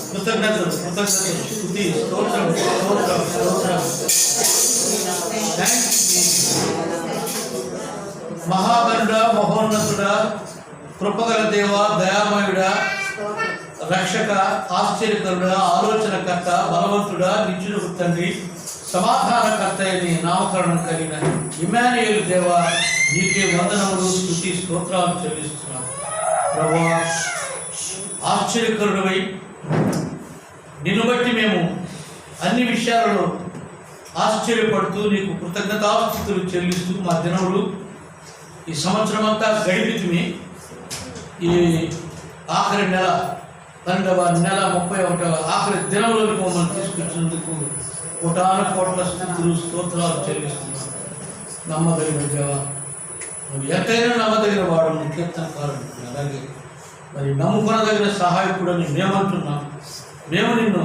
కృతజ్ఞతలు స్తుతి స్తోత్రం స్తోత్రం స్తోత్రం. మహాగణుడా, మహోన్నతుడా, కృపగల దేవ, దయామయుడా, రక్షక, ఆశ్చర్యకరుడా, ఆలోచనకర్త, బలవంతుడా, నిత్యుడు తండ్రి, సమాధానకర్త అని నామకరణం కలిగిన ఇమ్మానుయేలు దేవ, నీకే వందనములు స్తుతి స్తోత్రాలు చెల్లిస్తున్నాం. ప్రభువా, ఆశ్చర్యకరుడవై నిన్ను బట్టి మేము అన్ని విషయాలలో ఆశ్చర్యపడుతూ నీకు కృతజ్ఞతాస్తుతులు చెల్లిస్తూ మా దినములు ఈ సంవత్సరం అంతా గడిపితిమి. ఈ ఆఖరి నెల 12వ నెల 31వ ఆఖరి దినంలోకి మమ్మల్ని తీసుకొచ్చినందుకు కోటాను కోట్ల స్థుతులు స్తోత్రాలు చెల్లిస్తున్నాం. నమ్మదగిన దేవ, నువ్వు ఎంతైనా నమ్మదగిన వాడు, నీ కీర్తనకారుడు. అలాగే మరి నమ్ముకొనదగిన సహాయకుడని మేమంటున్నాం. మేము నిన్ను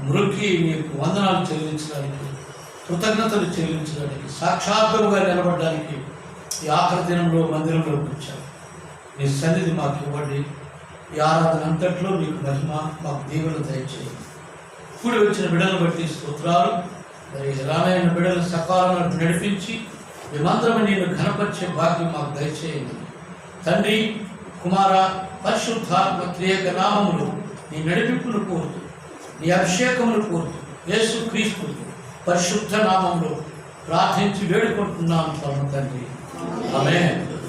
మృక్కి నీకు వందనాలు చెల్లించడానికి, కృతజ్ఞతలు చెల్లించడానికి, సాక్షాత్తుగా నిలబడడానికి ఈ ఆఖరి దినంలో మందిరంలోకి వచ్చాము. నీ సన్నిధి మాకు ఇవ్వండి. ఈ ఆరాధన అంతట్లో నీకు మహిమ, మాకు దీవెనలు దయచేయండి. కూడి వచ్చిన బిడ్డలను బట్టి స్తోత్రాలు. మరి రానైన బిడ్డలను సకాలంలో నడిపించి మేమందరం నేను ఘనపరిచే భాగ్యం మాకు దయచేయండి. తండ్రి, కుమార, పరిశుద్ధాత్మ త్రియేక నామములు నీ నడిపింపును కోరుతూ, నీ అభిషేకమును కోరుతూ, యేసు క్రీస్తు పరిశుద్ధ నామంలో ప్రార్థించి వేడుకుంటున్నాను తండ్రి. ఆమేన్.